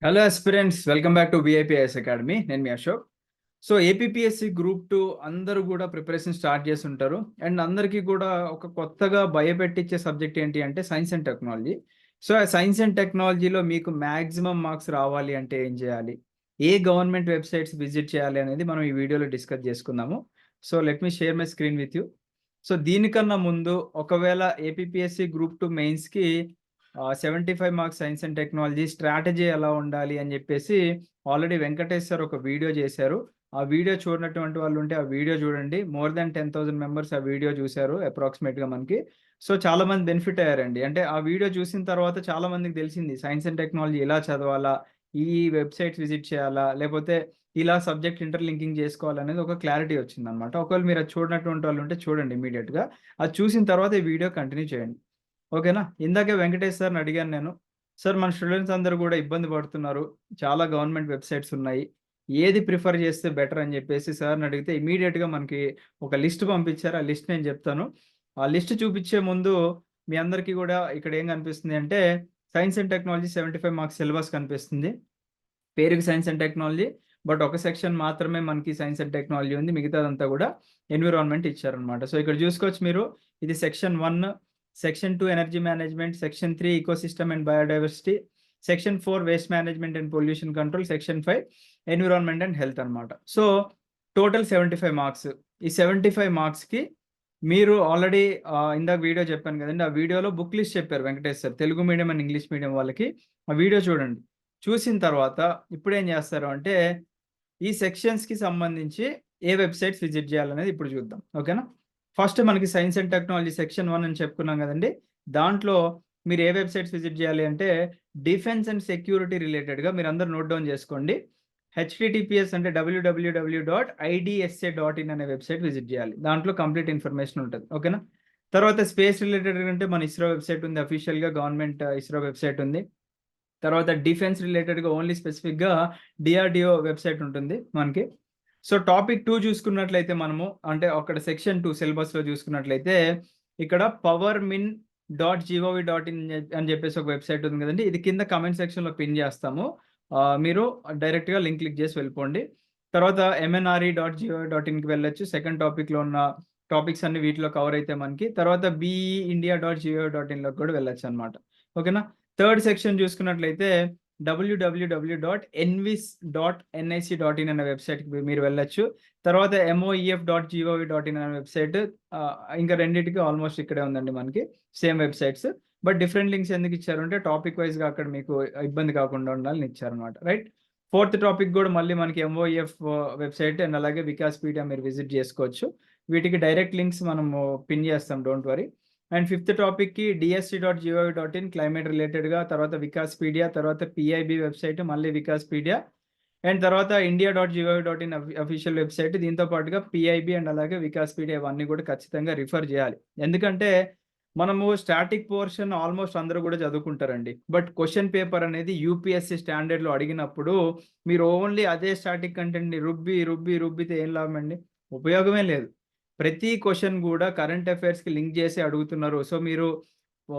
Hello aspirants, welcome back to VIPS academy. నేను మీ Ashok. So APPSC group 2 అందరూ కూడా preparation start చేస్తుంటారు. అండ్ అందరికీ కూడా ఒక కొత్తగా భయపెట్టించే సబ్జెక్ట్ ఏంటి అంటే సైన్స్ అండ్ టెక్నాలజీ. సో ఆ సైన్స్ అండ్ టెక్నాలజీలో మీకు మ్యాక్సిమం మార్క్స్ రావాలి అంటే ఏం చేయాలి, ఏ గవర్నమెంట్ వెబ్సైట్స్ విజిట్ చేయాలి అనేది మనం ఈ వీడియోలో డిస్కస్ చేసుకుందాము. So let me share my screen with you. So దీనికన్నా ముందు ఒకవేళ ఏపీపీఎస్సి గ్రూప్ 2 మెయిన్స్కి 75 marks science and technology strategy ఎలా ఉండాలి అని చెప్పేసి ఆల్రెడీ వెంకటేష్ సార్ ఒక వీడియో చేశారు. ఆ వీడియో చూడనటువంటి వాళ్ళు ఉంటే ఆ వీడియో చూడండి. మోర్ దాన్ 10,000 మెంబర్స్ ఆ వీడియో చూశారు అప్రాక్సిమేట్‌గా మనకి. సో చాలా మంది బెనిఫిట్ అయ్యారండి. అంటే ఆ వీడియో చూసిన తర్వాత చాలా మందికి తెలిసింది సైన్స్ అండ్ టెక్నాలజీ ఇలా చదవాలా, ఈ వెబ్‌సైట్స్ విజిట్ చేయాలా, లేకపోతే ఇలా సబ్జెక్ట్ ఇంటర్‌లింకింగ్ చేసుకోవాలనేది ఒక క్లారిటీ వచ్చిందనమాట. ఒకవేళ మీరు అది చూడనటువంటి వాళ్ళు ఉంటే చూడండి ఇమ్మీడియేట్‌గా. అది చూసిన తర్వాత ఈ వీడియో కంటిన్యూ చేయండి. ఓకేనా? ఇందాకే వెంకటేష్ సార్‌ని అడిగాను నేను. సార్ మన స్టూడెంట్స్ అందరూ గూడా ఇబ్బంది పడుతున్నారు. చాలా గవర్నమెంట్ వెబ్‌సైట్స్ ఉన్నాయి. ఏది ప్రిఫర్ చేస్తే బెటర్ అని జెప్పేసి సార్‌ని అడిగితే ఇమ్మీడియేట్‌గా మనకి ఒక లిస్ట్ పంపించారు. ఆ లిస్ట్ నేను జెప్తాను. ఆ లిస్ట్ చూపిచ్చే ముందు మీ అందరికీ గూడా ఇక్కడ ఏం కనిపిస్తుంది అంటే science and technology 75 marks syllabus కనిపిస్తుంది. పేరుకి సైన్స్ అండ్ టెక్నాలజీ. బట్ ఒక సెక్షన్ మాత్రమే మనకి సైన్స్ అండ్ టెక్నాలజీ ఉంది. మిగతాదంతా గూడా ఎన్విరాన్మెంట్ ఇచ్చారనమాట. సో ఇక్కడ చూసుకోవచ్చు మీరు. ఇది section 1, section 2 energy management, section 3 ecosystem and biodiversity, section 4 waste management and pollution control, section 5 environment and health అనమాట. So total 75 marks. ఈ 75 మార్క్స్‌కి మీరు ఆల్రెడీ ఇందాక వీడియో చెప్పాను కదండీ! ఆ వీడియోలో బుక్ లిస్ట్ చెప్పారు Venkatesh sir. Telugu medium and English medium వాళ్ళకి. ఆ వీడియో చూడండి. చూసిన తర్వాత ఇప్పుడేం చేస్తారు అంటే, ఈ సెక్షన్స్‌కి సంబంధించి ఏ వెబ్‌సైట్స్ విజిట్ చేయాలనేది ఇప్పుడు చూద్దాం. ఓకేనా? ఫస్ట్ మనకి సైన్స్ అండ్ టెక్నాలజీ సెక్షన్ 1 అని చెప్పుకున్నాం కదండీ! దాంట్లో మీరు ఏ వెబ్‌సైట్స్ విజిట్ చేయాలి అంటే, డిఫెన్స్ అండ్ సెక్యూరిటీ రిలేటెడ్‌గా మీరందరూ నోట్ డౌన్ చేసుకోండి. హెచ్‌టిటిపిఎస్ అంటే www.idsa.in అనే వెబ్‌సైట్ విజిట్ చేయాలి. దాంట్లో కంప్లీట్ ఇన్ఫర్మేషన్ ఉంటది. ఓకేనా? తర్వాత స్పేస్ రిలేటెడ్‌గా అంటే మన ఇస్రో వెబ్‌సైట్ ఉంది. అఫీషియల్‌గా గవర్నమెంట్ ఇస్రో వెబ్‌సైట్ ఉంది. తర్వాత డిఫెన్స్ రిలేటెడ్‌గా ఓన్లీ స్పెసిఫిక్‌గా డిఆర్‌డిఓ వెబ్‌సైట్ ఉంటుంది మనకి. సో, టాపిక్ 2 చూసుకున్నట్లయితే మనము అంటే అక్కడ సెక్షన్ 2 సిలబస్‌లో చూసుకున్నట్లయితే ఇక్కడ powermin.gov.in అని చెప్పేసి ఒక వెబ్‌సైట్ ఉంది కదండీ! ఇది కింద కామెంట్ సెక్షన్‌లో పిన్ చేస్తాము. మీరు డైరెక్ట్‌గా లింక్ క్లిక్ చేసి వెళ్ళిపోండి. తర్వాత mnre.gov.inకి వెళ్ళొచ్చు. సెకండ్ టాపిక్‌లో ఉన్న టాపిక్స్ అన్ని వీటిలో కవర్ అయితే మనకి. తర్వాత beindia.gov.inలోకి కూడా వెళ్ళొచ్చనమాట. ఓకేనా? థర్డ్ సెక్షన్ చూసుకున్నట్లయితే www.envis.nic.in అనే వెబ్‌సైట్‌కి మీరు వెళ్ళొచ్చు. తర్వాత moef.gov.in అనే వెబ్‌సైట్ ఇంకా రెండిటికి ఆల్‌మోస్ట్ ఇక్కడే ఉందండి మనకి. Same websites. But different links ఎందుకు ఇచ్చారు అంటే టాపిక్ వైస్‌గా అక్కడ మీకు ఇబ్బంది కాకుండా ఉండాలని ఇచ్చారన్నమాట. రైట్? ఫోర్త్ టాపిక్ కూడా మళ్ళీ మనకి MOEF వెబ్‌సైట్ అండ్ అలాగే వికాస్‌పీడియా మీరు విజిట్ చేసుకోవచ్చు. వీటికి డైరెక్ట్ లింక్స్ మనము పిన్ చేస్తాం. Don't worry. అండ్ ఫిఫ్త్ టాపిక్‌కి DST.gov.in క్లైమేట్ రిలేటెడ్‌గా, తర్వాత వికాస్‌పీడియా, తర్వాత PIB వెబ్‌సైట్, మళ్ళీ వికాస్‌పీడియా అండ్ తర్వాత ఇండియా.gov.in అఫీషియల్ వెబ్‌సైట్. దీంతో పాటుగా PIB అండ్ అలాగే వికాస్‌పీడియా ఇవన్నీ కూడా ఖచ్చితంగా రిఫర్ చేయాలి. ఎందుకంటే మనము స్టాటిక్ పోర్షన్ ఆల్మోస్ట్ అందరూ కూడా చదువుకుంటారండి. బట్ క్వెషన్ పేపర్ అనేది యూపీఎస్‌సి స్టాండర్డ్‌లో అడిగినప్పుడు మీరు ఓన్లీ అదే స్టాటిక్ కంటెంట్‌ని రుబ్బితే ఏం లాభం అండి? ఉపయోగమే లేదు. ప్రతి క్వెషన్ గూడా కరెంట్ అఫైర్స్‌కి లింక్ చేసి అడుగుతున్నారు. సో, మీరు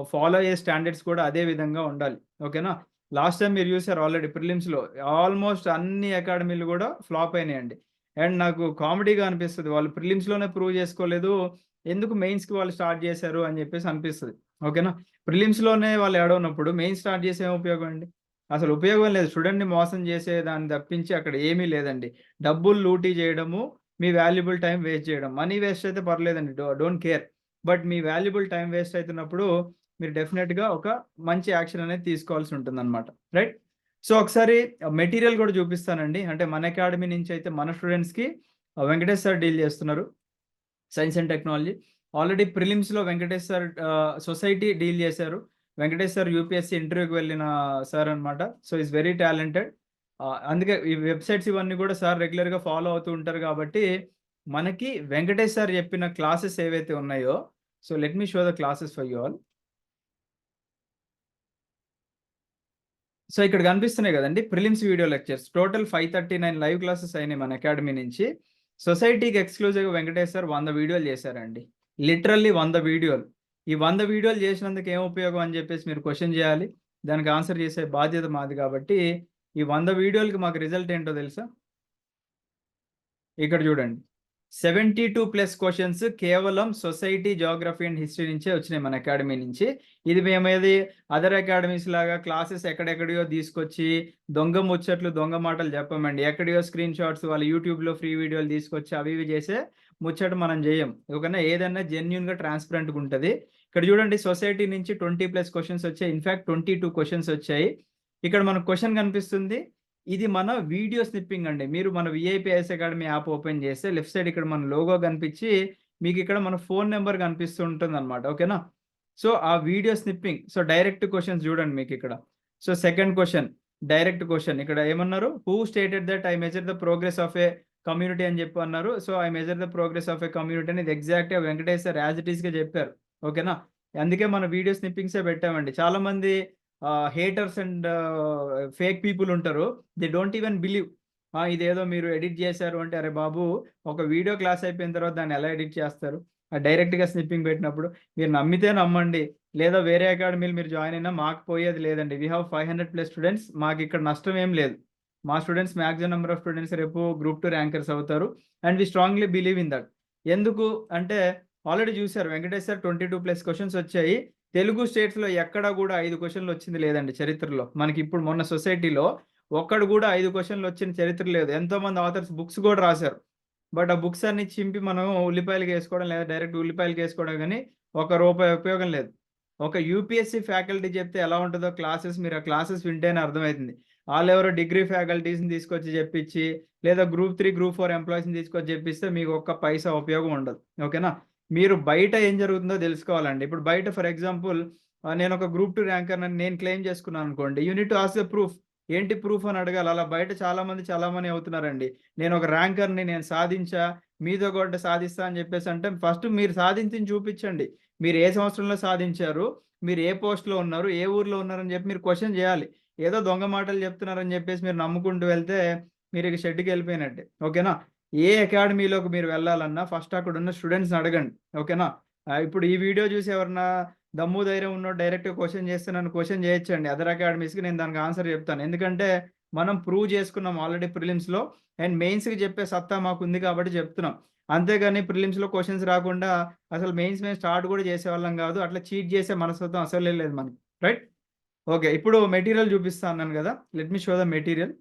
ఫాలో అయ్యే స్టాండర్డ్స్ కూడా అదే విధంగా ఉండాలి. ఓకేనా? లాస్ట్ టైమ్ మీరు చూసారు ఆల్రెడీ ప్రిలిమ్స్‌లో ఆల్మోస్ట్ అన్ని అకాడమీలు గూడా ఫ్లాప్ అయినాయండి. అండ్ నాకు కామెడీగా అనిపిస్తది. వాళ్ళు ప్రిలిమ్స్‌లోనే ప్రూవ్ చేసుకోలేదు. ఎందుకు మెయిన్స్‌కి వాళ్ళు స్టార్ట్ చేశారు అని చెప్పేసి అనిపిస్తది. ఓకేనా? ప్రిలిమ్స్‌లోనే వాళ్ళు ఏడవనప్పుడు మెయిన్స్ స్టార్ట్ చేసి ఏం ఉపయోగం అండి? అసలు ఉపయోగం లేదు. స్టూడెంట్‌ని మోసం చేసే దాన్ని తప్పించి అక్కడ ఏమీ లేదండి. డబ్బులు లూటీ చేయడము, మీ వాల్యుబుల్ టైమ్ వేస్ట్ చేయడం. మనీ వేస్ట్ అయితే పర్లేదండి. Don't care. బట్ మీ వాల్యుబుల్ టైమ్ వేస్ట్ అయితున్నప్పుడు మీరు డెఫినిట్‌గా ఒక మంచి యాక్షన్ అనేది తీసుకోవాల్సి ఉంటుందన్నమాట. రైట్? సో, ఒకసారి మెటీరియల్ కూడా చూపిస్తానండి. అంటే మన అకాడమీ నుంచి అయితే మన స్టూడెంట్స్‌కి వెంకటేష్ సార్ డీల్ చేస్తున్నారు. Science and technology. ఆల్రెడీ ప్రిలిమ్స్‌లో వెంకటేష్ సార్ సొసైటీ డీల్ చేశారు. వెంకటేష్ సార్ యూపీఎస్‌సి ఇంటర్వ్యూకి వెళ్ళిన సార్ అన్నమాట. So, is very talented. అందుకే ఈ వెబ్‌సైట్స్ ఇవన్నీ కూడా సార్ రెగ్యులర్‌గా ఫాలో అవుతూ ఉంటారు కాబట్టి, మనకి వెంకటేష్ సార్ చెప్పిన క్లాసెస్ ఏవైతే ఉన్నాయో, so, let me show the classes for you all. So, ఇక్కడ కనిపిస్తున్నాయి గదండీ! Prelims video lectures. Total 539 live classes అయినాయి మన అకాడమీ నుంచి. సొసైటీకి ఎక్స్‌క్లూజివ్‌గా వెంకటేష్ సార్ 100 వీడియోలు చేశారండి. లిటరల్లీ 100 వీడియోలు. ఈ 100 వీడియోలు చేసినందుకు ఏం ఉపయోగం అని జెప్పేసి మీరు క్వెషన్ జేయాలి. దానికి ఆన్సర్ చేసే బాధ్యత మాది గాబట్టి, ఈ 100 వీడియోలకి మాకు రిజల్ట్ ఏంటో తెలుసా? ఇక్కడ చూడండి. 72+ క్వెషన్స్ కేవలం సొసైటీ, జియోగ్రఫీ అండ్ హిస్టరీ నుంచే వచ్చినాయి మన అకాడమీ నుంచి. ఇది మేమేది అదర్ అకాడమీస్ లాగా క్లాసెస్ ఎక్కడెక్కడియో తీసుకొచ్చి దొంగ ముచ్చట్లు, దొంగ మాటలు చెప్పమండి. ఎక్కడియో స్క్రీన్ షాట్స్ వాళ్ళ యూట్యూబ్‌లో ఫ్రీ వీడియోలు తీసుకొచ్చి అవి ఇవి చేసే ముచ్చట మనం చేయం. ఓకేనా? ఏదన్నా జెన్యూన్‌గా ట్రాన్స్‌పరెంట్‌గా ఉంటది. ఇక్కడ చూడండి సొసైటీ నుంచి 20+ క్వెషన్స్ వచ్చాయి. ఇన్‌ఫాక్ట్ 22 క్వెషన్స్ వచ్చాయి. ఇక్కడ మనకు క్వెషన్ కనిపిస్తుంది. ఇది మన వీడియో స్నిప్పింగ్ అండి. మీరు మన వీఐపీఎస్ అకాడమీ యాప్ ఓపెన్ చేస్తే లెఫ్ట్ సైడ్ ఇక్కడ మన లోగో కనిపించి మీకు ఇక్కడ మన ఫోన్ నెంబర్ కనిపిస్తూ ఉంటుందన్నమాట. ఓకేనా? సో ఆ video snipping. So direct questions చూడండి మీకు ఇక్కడ. So second question direct question. ఇక్కడ ఏమన్నారు? Who stated that I measure the progress of A community అని చెప్పి అన్నారు. So I measure the progress of A community అనేది ఎగ్జాక్ట్‌గా వెంకటేష్ సార్ యాజ్ ఇట్ ఈస్‌గా చెప్పారు. ఓకేనా? అందుకే మన వీడియో స్నిప్పింగ్సే పెట్టామండి. చాలా మంది హేటర్స్ అండ్ ఫేక్ పీపుల్ ఉంటారు. They don't even believe. ఇదేదో మీరు ఎడిట్ చేశారు అంటే, అరే బాబు! ఒక వీడియో క్లాస్ అయిపోయిన తర్వాత దాన్ని ఎలా ఎడిట్ చేస్తారు? డైరెక్ట్‌గా స్నిప్పింగ్ పెట్టినప్పుడు. మీరు నమ్మితే నమ్మండి. లేదా వేరే అకాడమీలో మీరు జాయిన్ అయినా మాకు పోయేది లేదండి. We have 500+ students. మాకిక్కడ నష్టం ఏం లేదు. మా students maximum number of students రేపు గ్రూప్ 2 ర్యాంకర్స్ అవుతారు. And we strongly believe in that. ఎందుకు అంటే ఆల్రెడీ చూసారు వెంకటేష్ సార్ 22+ క్వెషన్స్ వచ్చాయి. తెలుగు స్టేట్స్‌లో ఎక్కడా గూడా 5 క్వెషన్‌లు వచ్చింది లేదండి చరిత్రలో. మనకిప్పుడు మొన్న సొసైటీలో ఒక్కడు గూడా 5 క్వెషన్‌లు వచ్చిన చరిత్ర లేదు. ఎంతోమంది ఆథర్స్ బుక్స్ గూడా రాసారు. బట్ ఆ బుక్స్ అన్ని చింపి మనం ఉల్లిపాయలకేసుకోవడం లేదా డైరెక్ట్ ఉల్లిపాయలకేసుకోవడం గానీ, రూపాయి ఉపయోగం లేదు. ఒక యూపీఎస్సీ ఫ్యాకల్టీ చెప్తే ఎలా ఉంటదో క్లాసెస్ మీరు ఆ క్లాసెస్ వింటేనే అర్థమైతుంది. ఆళ్ళెవరో డిగ్రీ ఫ్యాకల్టీస్‌ని తీసుకొచ్చి జెప్పిచ్చి, లేదా గ్రూప్ 3, గ్రూప్ 4 ఎంప్లాయీస్‌ని తీసుకొచ్చి జెప్పిస్తే మీకు ఒక్క పైసా ఉపయోగం ఉండదు. ఓకేనా? మీరు బయట ఏం జరుగుతుందో తెలుసుకోవాలండి. ఇప్పుడు బయట ఫర్ ఎగ్జాంపుల్ నేనొక గ్రూప్ 2 ర్యాంకర్‌నని నేను క్లెయిమ్ చేసుకున్నాననుకోండి. You need to ask the proof. ఏంటి ప్రూఫ్ అని అడగాలి. అలా బయట చాలామంది చలామణి అవుతున్నారండి. నేనొక ర్యాంకర్‌ని నేను సాధించా, మీతో కూడా సాధిస్తా అని చెప్పేసంటే ఫస్ట్ మీరు సాధించింది చూపిచ్చండి. మీరు ఏ సంవత్సరంలో సాధించారు? మీరు ఏ పోస్ట్‌లో ఉన్నారు? ఏ ఊర్లో ఉన్నారని చెప్పి మీరు క్వెషన్ చేయాలి. ఏదో దొంగ మాటలు చెప్తున్నారని చెప్పేసి మీరు నమ్ముకుంటూ వెళ్తే మీరిక షెడ్డుకెళ్ళిపోయినట్టే. ఓకేనా? ఏ అకాడమీలోకి మీరు వెళ్ళాలన్నా ఫస్ట్ అక్కడున్న స్టూడెంట్స్‌ని అడగండి. ఓకేనా? ఇప్పుడు ఈ వీడియో చూసి ఎవరన్నా దమ్ము ధైర్యం ఉన్నోడు డైరెక్ట్‌గా క్వెషన్ చేస్తే నన్ను క్వెషన్ చేయొచ్చండి. అదర్ అకాడమీస్‌కి నేను దానికి ఆన్సర్ చెప్తాను. ఎందుకంటే మనం ప్రూవ్ చేసుకున్నాం ఆల్రెడీ ప్రిలిమ్స్‌లో అండ్ మెయిన్స్‌కి చెప్పే సత్తా మాకుంది కాబట్టి చెప్తున్నాం. అంతేగాని ప్రిలిమ్స్‌లో క్వెషన్స్ రాకుండా అసలు మెయిన్స్ మేము స్టార్ట్ కూడా చేసేవాళ్ళం కాదు. అట్లా చీట్ చేసే మనస్తత్వం అసలే లేదు మనకి. రైట్? ఓకే. ఇప్పుడు మెటీరియల్ చూపిస్తా అన్నాను కదా! Let me show the material.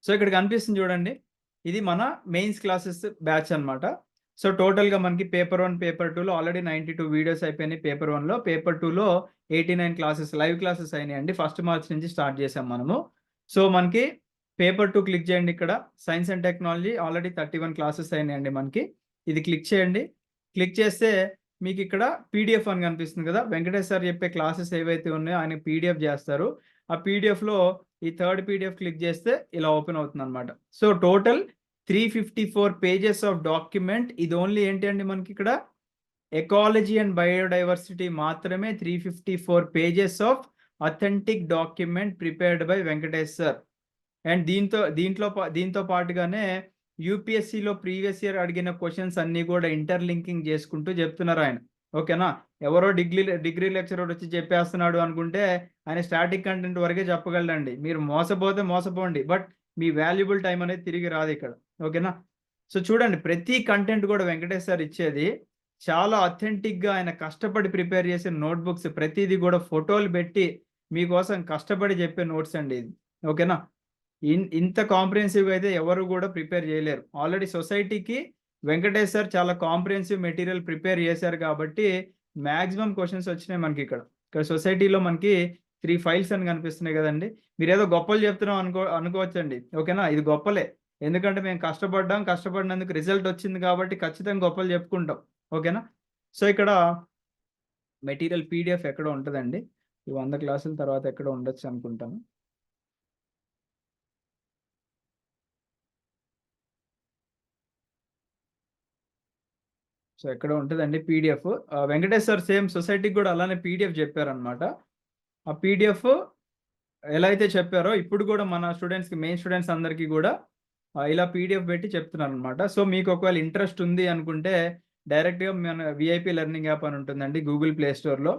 So, ఇక్కడ కనిపిస్తుంది చూడండి. ఇది మన మెయిన్స్ క్లాసెస్ బ్యాచ్ అన్నమాట. సో, టోటల్‌గా మనకి పేపర్ 1, పేపర్ 2లో ఆల్రెడీ 92 వీడియోస్ అయిపోయినాయి పేపర్ 1లో. పేపర్ 2లో 89 క్లాసెస్ లైవ్ క్లాసెస్ అయినాయండి. ఫస్ట్ మార్చ్ నుంచి స్టార్ట్ చేసాం మనము. సో, మనకి పేపర్ 2 క్లిక్ చేయండి ఇక్కడ. Science and technology already 31 classes అయినాయండి మనకి. ఇది క్లిక్ చేయండి. క్లిక్ చేస్తే మీకిక్కడ పీడీఎఫ్ అని కనిపిస్తుంది కదా! వెంకటేష్ సార్ చెప్పే క్లాసెస్ ఏవైతే ఉన్నాయో ఆయన పీడీఎఫ్ చేస్తారు. ఆ పీడీఎఫ్‌లో ఈ థర్డ్ పీడీఎఫ్ క్లిక్ చేస్తే ఇలా ఓపెన్ అవుతుందన్నమాట. So, total 354 pages of document. ఇది ఓన్లీ ఏంటి అండి మనకిక్కడ ఎకాలజీ అండ్ బయోడైవర్సిటీ మాత్రమే 354 pages of authentic document prepared by Venkatesh sir. And దీంతో పాటుగానే యూపీఎస్సీలో ప్రీవియస్ ఇయర్ అడిగిన క్వెషన్స్ అన్నీ కూడా ఇంటర్‌లింకింగ్ చేసుకుంటూ చెప్తున్నారాయన. ఓకేనా? ఎవరో డిగ్రీ లెక్చరర్ వచ్చి చెప్పేస్తున్నాడు అనుకుంటే ఆయన స్టాటిక్ కంటెంట్ వరకే చెప్పగలడండి. మీరు మోసపోతే మోసపోండి. బట్ మీ వాల్యుబుల్ టైమ్ అనేది తిరిగి రాదిక్కడ. ఓకేనా? సో, చూడండి ప్రతి కంటెంట్ కూడా వెంకటేష్ సార్ ఇచ్చేది చాలా అథెంటిక్‌గా ఆయన కష్టపడి ప్రిపేర్ చేసిన నోట్‌బుక్స్ ప్రతీది కూడా ఫోటోలు పెట్టి మీకోసం కష్టపడి చెప్పే నోట్స్ అండి ఇది. ఓకేనా? ఇంత కాంప్రిహెన్సివ్‌గా అయితే ఎవరు గూడా ప్రిపేర్ జేయలేరు. ఆల్రెడీ సొసైటీకి వెంకటేష్ సార్ చాలా కాంప్రిహెన్సివ్ మెటీరియల్ ప్రిపేర్ జేశారు గాబట్టి, మాక్సిమం క్వెషన్స్ వచ్చినాయి మనకిక్కడ. ఇక్కడ సొసైటీలో మనకి 3 ఫైల్స్ అని కనిపిస్తున్నాయి గదండీ! మీరేదో గొప్పలు జెప్తున్నాం అనుకోవచ్చండి. ఓకేనా? ఇది గొప్పలే. ఎందుకంటే మేము కష్టపడ్డాం. కష్టపడినందుకు రిజల్ట్ వచ్చింది గాబట్టి ఖచ్చితంగా గొప్పలు జెప్పుకుంటాం. ఓకేనా? సో, ఇక్కడ మెటీరియల్ పీడీఎఫ్ ఎక్కడో ఉంటదండి. ఈ 100 క్లాసుల తర్వాత ఎక్కడో ఉండొచ్చనుకుంటాను. సో, ఎక్కడో ఉంటదండి పీడీఎఫ్. వెంకటేష్ సార్ సేమ్ సొసైటీకి గూడా అలానే పీడీఎఫ్ జెప్పారనమాట. ఆ పీడీఎఫ్ ఎలా అయితే చెప్పారో ఇప్పుడు గూడా మన స్టూడెంట్స్‌కి మెయిన్ స్టూడెంట్స్ అందరికీ గూడా ఇలా పీడీఎఫ్ బెట్టి చెప్తున్నారనమాట. సో, మీకు ఒకవేళ ఇంట్రెస్ట్ ఉంది అనుకుంటే డైరెక్ట్‌గా మన వీఐపీ లెర్నింగ్ యాప్ అని ఉంటుందండి గూగుల్ ప్లే స్టోర్‌లో.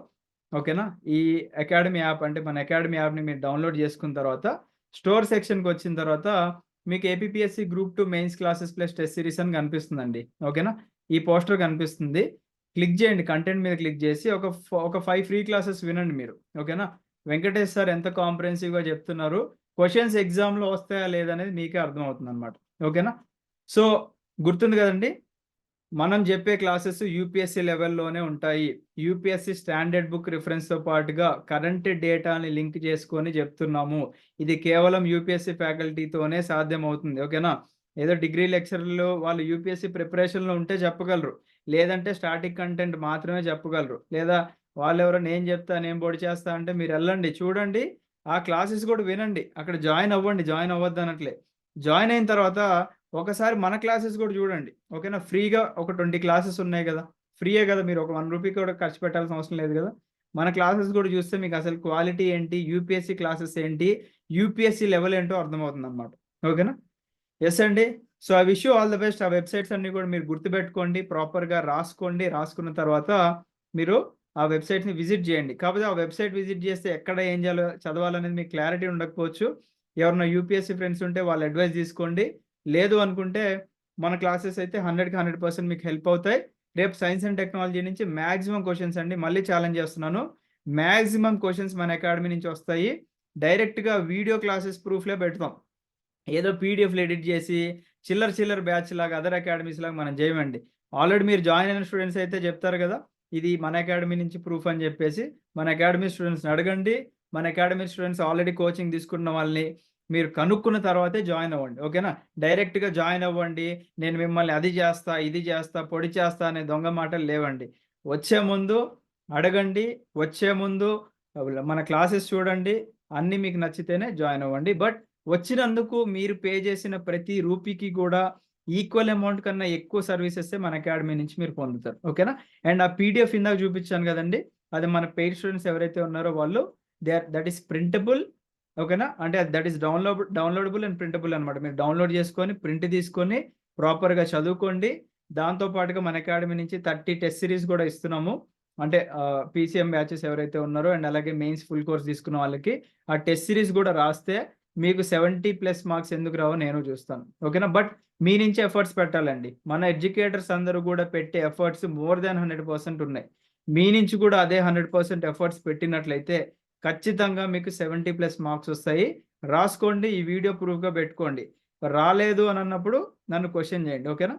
ఓకేనా? ఈ అకాడమీ యాప్ అంటే మన అకాడమీ యాప్‌ని మీరు డౌన్‌లోడ్ చేసుకున్న తర్వాత స్టోర్ సెక్షన్‌కి వచ్చిన తర్వాత మీకు APPSC group 2 mains classes plus test series అని కనిపిస్తుందండి. ఓకేనా? ఈ పోస్టర్ కనిపిస్తుంది. క్లిక్ చేయండి. కంటెంట్ మీద క్లిక్ చేసి ఒక 5 ఫ్రీ క్లాసెస్ వినండి మీరు. ఓకేనా? వెంకటేష్ సార్ ఎంత కాంప్రహెన్సివ్‌గా చెప్తున్నారు. క్వెషన్స్ ఎగ్జామ్‌లో వస్తాయా లేదా అనేది మీకే అర్థమవుతుందన్నమాట. ఓకేనా? సో, గుర్తుంది కదండీ! మనం చెప్పే క్లాసెస్ యూపీఎస్సీ లెవెల్‌లోనే ఉంటాయి. యూపీఎస్సీ స్టాండర్డ్ బుక్ రిఫరెన్స్‌తో పాటుగా కరెంట్ డేటాని లింక్ చేసుకొని చెప్తున్నాము. ఇది కేవలం యూపీఎస్సీ ఫ్యాకల్టీతోనే సాధ్యమవుతుంది. ఓకేనా? ఏదో డిగ్రీ లెక్చరర్‌లు వాళ్ళు యూపీఎస్సీ ప్రిపరేషన్‌లో ఉంటే చెప్పగలరు. లేదంటే స్టాటిక్ కంటెంట్ మాత్రమే చెప్పగలరు. లేదా వాళ్ళెవరో నేను చెప్తా, నేను పొడి చేస్తా అంటే మీరెళ్ళండి, చూడండి. ఆ క్లాసెస్ కూడా వినండి. అక్కడ జాయిన్ అవ్వండి. జాయిన్ అవ్వద్దనట్లే. జాయిన్ అయిన తర్వాత ఒకసారి మన క్లాసెస్ కూడా చూడండి. ఓకేనా? ఫ్రీగా ఒక 20 క్లాసెస్ ఉన్నాయి గదా! ఫ్రీయే గదా! మీరు ఒక రూ. 1 కూడా ఖర్చు పెట్టాల్సిన అవసరం లేదు గదా! మన క్లాసెస్ కూడా చూస్తే మీకు అసలు క్వాలిటీ ఏంటి? యూపీఎస్సీ క్లాసెస్ ఏంటి? యూపీఎస్సీ లెవెల్ ఏంటో అర్థమవుతుందన్నమాట. ఓకేనా? యెస్ అండి. So, I wish you all the best. ఆ వెబ్‌సైట్స్ అన్నీ కూడా మీరు గుర్తుపెట్టుకోండి. ప్రాపర్‌గా రాసుకోండి. రాసుకున్న తర్వాత మీరు ఆ వెబ్‌సైట్స్‌ని విజిట్ జేయండి. కాకపోతే ఆ వెబ్‌సైట్ విజిట్ జేస్తే ఎక్కడ ఏం జేయాలో చదవాలనేది మీకు క్లారిటీ ఉండకపోవచ్చు. ఎవరైనా యూపీఎస్సీ ఫ్రెండ్స్ ఉంటే వాళ్ళ అడ్వైస్ తీసుకోండి. లేదు అనుకుంటే మన క్లాసెస్ అయితే 100కి 100% మీకు హెల్ప్ అవుతాయి. రేపు సైన్స్ అండ్ టెక్నాలజీ నుంచి మాక్సిమం క్వెషన్స్ అండి. మళ్ళీ ఛాలెంజ్ చేస్తున్నాను. మాక్సిమం క్వెషన్స్ మన అకాడమీ నుంచి వస్తాయి. డైరెక్ట్‌గా వీడియో క్లాసెస్ ప్రూఫ్‌లే పెడతాం. ఏదో పీడీఎఫ్‌లు ఎడిట్ జేసి, చిల్లర బ్యాచ్‌లాగా అదర్ అకాడమీస్‌లాగా మనం జేయమండి. ఆల్రెడీ మీరు జాయిన్ అయిన స్టూడెంట్స్ అయితే జెప్తారు గదా! ఇది మన అకాడమీ నుంచి ప్రూఫ్ అని జెప్పేసి, మన అకాడమీ స్టూడెంట్స్‌ని అడగండి. మన అకాడమీ స్టూడెంట్స్ ఆల్రెడీ కోచింగ్ తీసుకున్న వాళ్ళని మీరు కనుక్కున్న తర్వాతే జాయిన్ అవ్వండి. ఓకేనా? డైరెక్ట్‌గా జాయిన్ అవ్వండి. నేను మిమ్మల్ని అది జేస్తా, ఇది జేస్తా, పొడి చేస్తా అనే దొంగ మాటలు లేవండి. వచ్చే ముందు అడగండి. వచ్చే ముందు మన క్లాసెస్ చూడండి. అన్నీ మీకు నచ్చితేనే జాయిన్ అవ్వండి. బట్ వచ్చినందుకు మీరు పే చేసిన ప్రతి రూపీకి కూడా ఈక్వల్ అమౌంట్ కన్నా ఎక్కువ సర్వీసెసే మన అకాడమీ నుంచి మీరు పొందుతారు. ఓకేనా? అండ్ ఆ పీడీఎఫ్ ఇందాక చూపించాను గదండీ! అది మన పెయిడ్ స్టూడెంట్స్ ఎవరైతే ఉన్నారో వాళ్ళు దట్ ఈస్ ప్రింటబుల్. ఓకేనా? అంటే that is downloadable and printable అన్నమాట. మీరు డౌన్‌లోడ్ చేసుకొని, ప్రింట్ తీసుకొని ప్రాపర్‌గా చదువుకోండి. దాంతో పాటుగా మన అకాడమీ నుంచి 30 టెస్ట్ సీరీస్ గూడా ఇస్తున్నాము. అంటే పీసీఎం బ్యాచెస్ ఎవరైతే ఉన్నారో అండ్ అలాగే మెయిన్స్ ఫుల్ కోర్స్ తీసుకున్న వాళ్ళకి ఆ టెస్ట్ సీరీస్ గూడా రాస్తే మీకు 70+ మార్క్స్ ఎందుకు రావో నేను చూస్తాను. ఓకేనా? బట్ మీ నుంచి ఎఫర్ట్స్ పెట్టాలండి. మన ఎడ్యుకేటర్స్ అందరూ గూడా పెట్టే ఎఫర్ట్స్ మోర్ థాన్ 100% ఉన్నాయి. మీ నుంచి కూడా అదే 100% ఎఫర్ట్స్ పెట్టినట్లయితే ఖచ్చితంగా మీకు 70+ మార్క్స్ వస్తాయి. రాసుకోండి. ఈ వీడియో ప్రూఫ్‌గా పెట్టుకోండి. రాలేదు అని అన్నప్పుడు నన్ను క్వెషన్ చేయండి. ఓకేనా?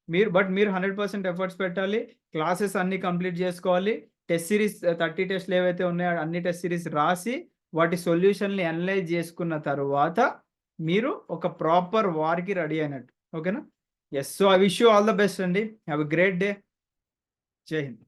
మీరు 100% ఎఫర్ట్స్ పెట్టాలి. క్లాసెస్ అన్నీ కంప్లీట్ జేసుకోవాలి. టెస్ట్ సీరీస్ 30 టెస్ట్‌లు ఏవైతే ఉన్నాయో అన్ని టెస్ట్ సీరీస్ రాసి, వాటి సొల్యూషన్‌ని అనలైజ్ జేసుకున్న తరువాత, మీరు ఒక ప్రాపర్ వార్‌కి రెడీ అయినట్టు. ఓకేనా? Yes. So, I wish you all the best అండి. Have a great day. Jai Hind.